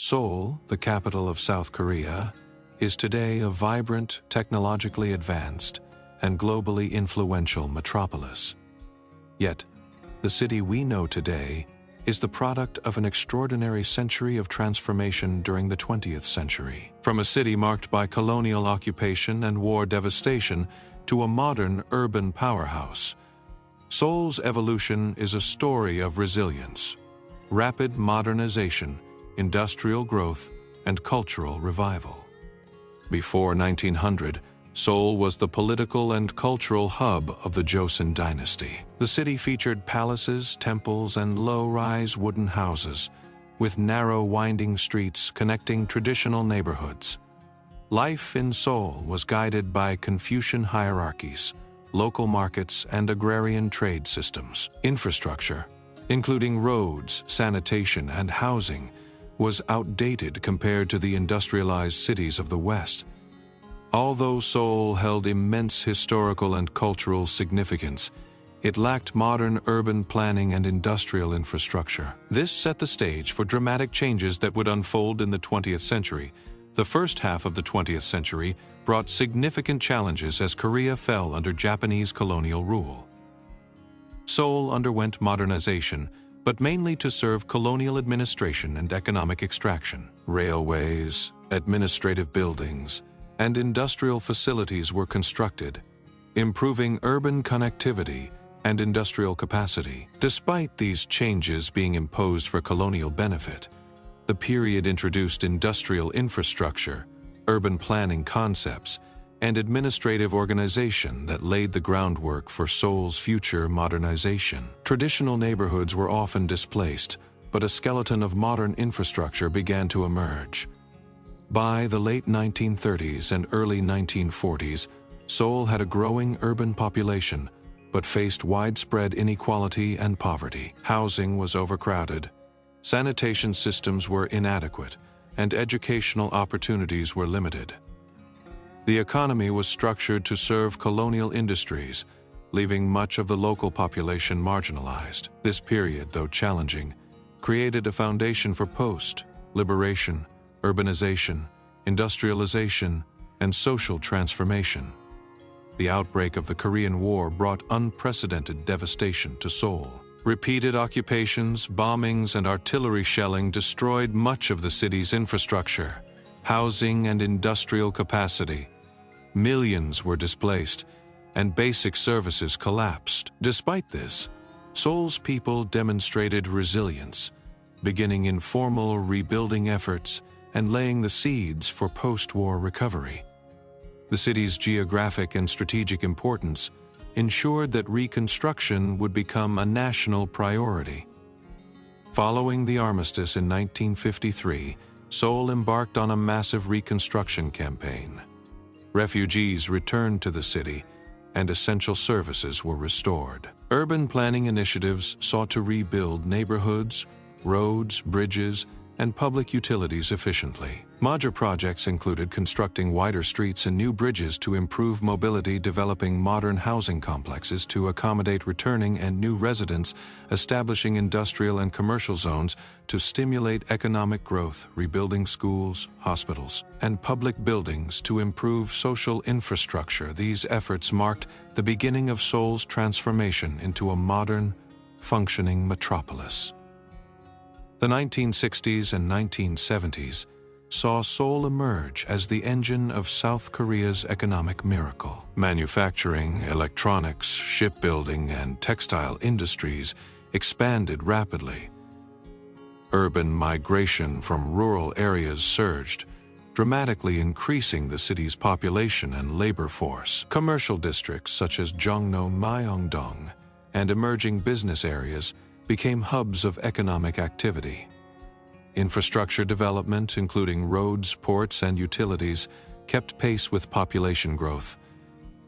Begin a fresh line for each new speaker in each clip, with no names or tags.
Seoul, the capital of South Korea, is today a vibrant, technologically advanced, and globally influential metropolis. Yet, the city we know today is the product of an extraordinary century of transformation during the 20th century. From a city marked by colonial occupation and war devastation to a modern urban powerhouse, Seoul's evolution is a story of resilience, rapid modernization, industrial growth, and cultural revival. Before 1900, Seoul was the political and cultural hub of the Joseon dynasty. The city featured palaces, temples, and low-rise wooden houses, with narrow winding streets connecting traditional neighborhoods. Life in Seoul was guided by Confucian hierarchies, local markets, and agrarian trade systems. Infrastructure, including roads, sanitation, and housing, was outdated compared to the industrialized cities of the West. Although Seoul held immense historical and cultural significance, it lacked modern urban planning and industrial infrastructure. This set the stage for dramatic changes that would unfold in the 20th century. The first half of the 20th century brought significant challenges as Korea fell under Japanese colonial rule. Seoul underwent modernization, but mainly to serve colonial administration and economic extraction. Railways, administrative buildings, and industrial facilities were constructed, improving urban connectivity and industrial capacity. Despite these changes being imposed for colonial benefit, the period introduced industrial infrastructure, urban planning concepts, and administrative organization that laid the groundwork for Seoul's future modernization. Traditional neighborhoods were often displaced, but a skeleton of modern infrastructure began to emerge. By the late 1930s and early 1940s, Seoul had a growing urban population, but faced widespread inequality and poverty. Housing was overcrowded, sanitation systems were inadequate, and educational opportunities were limited. The economy was structured to serve colonial industries, leaving much of the local population marginalized. This period, though challenging, created a foundation for post-liberation, urbanization, industrialization, and social transformation. The outbreak of the Korean War brought unprecedented devastation to Seoul. Repeated occupations, bombings, and artillery shelling destroyed much of the city's infrastructure, housing, and industrial capacity. Millions were displaced, and basic services collapsed. Despite this, Seoul's people demonstrated resilience, beginning informal rebuilding efforts and laying the seeds for post-war recovery. The city's geographic and strategic importance ensured that reconstruction would become a national priority. Following the armistice in 1953, Seoul embarked on a massive reconstruction campaign. Refugees returned to the city, and essential services were restored. Urban planning initiatives sought to rebuild neighborhoods, roads, bridges, and public utilities efficiently. Major projects included constructing wider streets and new bridges to improve mobility, developing modern housing complexes to accommodate returning and new residents, establishing industrial and commercial zones to stimulate economic growth, rebuilding schools, hospitals, and public buildings to improve social infrastructure. These efforts marked the beginning of Seoul's transformation into a modern, functioning metropolis. The 1960s and 1970s saw Seoul emerge as the engine of South Korea's economic miracle. Manufacturing, electronics, shipbuilding, and textile industries expanded rapidly. Urban migration from rural areas surged, dramatically increasing the city's population and labor force. Commercial districts such as Jongno Myeongdong and emerging business areas became hubs of economic activity. Infrastructure development, including roads, ports, and utilities, kept pace with population growth,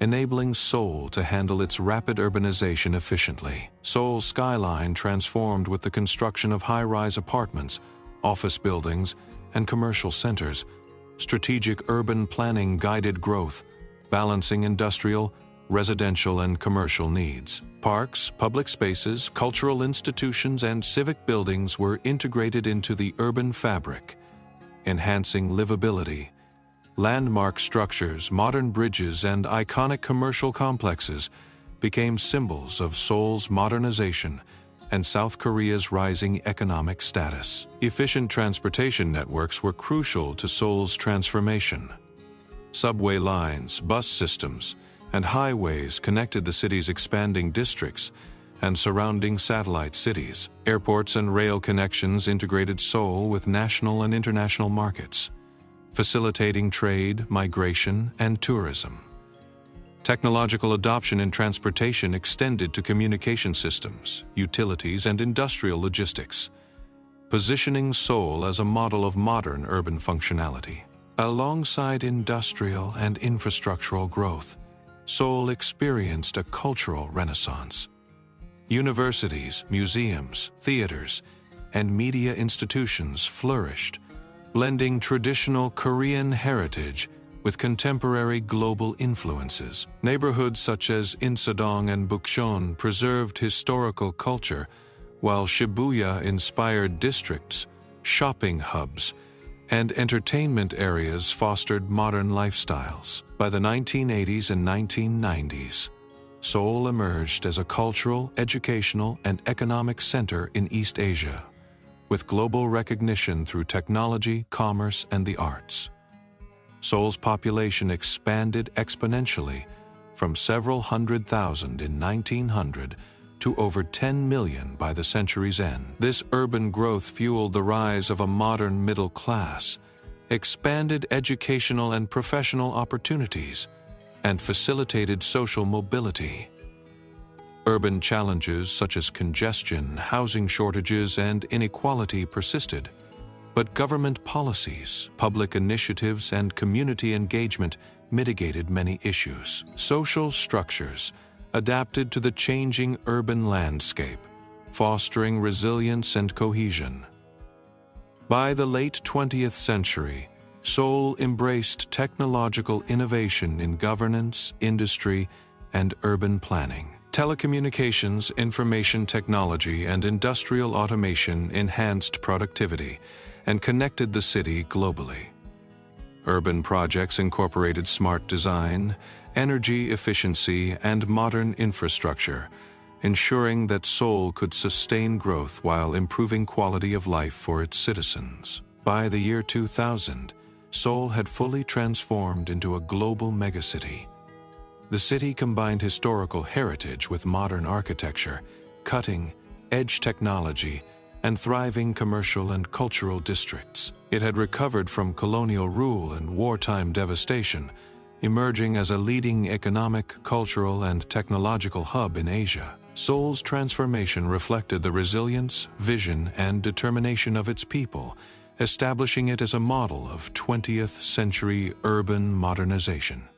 enabling Seoul to handle its rapid urbanization efficiently. Seoul's skyline transformed with the construction of high-rise apartments, office buildings, and commercial centers. Strategic urban planning guided growth, balancing industrial, residential, and commercial needs. Parks, public spaces, cultural institutions, and civic buildings were integrated into the urban fabric, enhancing livability. Landmark structures, modern bridges, and iconic commercial complexes became symbols of Seoul's modernization and South Korea's rising economic status. Efficient transportation networks were crucial to Seoul's transformation. Subway lines, bus systems, and highways connected the city's expanding districts and surrounding satellite cities. Airports and rail connections integrated Seoul with national and international markets, facilitating trade, migration, and tourism. Technological adoption in transportation extended to communication systems, utilities, and industrial logistics, positioning Seoul as a model of modern urban functionality. Alongside industrial and infrastructural growth, Seoul experienced a cultural renaissance. Universities, museums, theaters, and media institutions flourished, blending traditional Korean heritage with contemporary global influences. Neighborhoods such as Insadong and Bukchon preserved historical culture, while Shibuya-inspired districts, shopping hubs, and entertainment areas fostered modern lifestyles. By the 1980s and 1990s, Seoul emerged as a cultural, educational, and economic center in East Asia, with global recognition through technology, commerce, and the arts. Seoul's population expanded exponentially from several hundred thousand in 1900 to over 10 million by the century's end. This urban growth fueled the rise of a modern middle class, expanded educational and professional opportunities, and facilitated social mobility. Urban challenges such as congestion, housing shortages, and inequality persisted, but government policies, public initiatives, and community engagement mitigated many issues. Social structures adapted to the changing urban landscape, fostering resilience and cohesion. By the late 20th century, Seoul embraced technological innovation in governance, industry, and urban planning. Telecommunications, information technology, and industrial automation enhanced productivity and connected the city globally. Urban projects incorporated smart design, energy efficiency, and modern infrastructure, ensuring that Seoul could sustain growth while improving quality of life for its citizens. By the year 2000, Seoul had fully transformed into a global megacity. The city combined historical heritage with modern architecture, cutting-edge technology, and thriving commercial and cultural districts. It had recovered from colonial rule and wartime devastation, emerging as a leading economic, cultural, and technological hub in Asia. Seoul's transformation reflected the resilience, vision, and determination of its people, establishing it as a model of 20th-century urban modernization.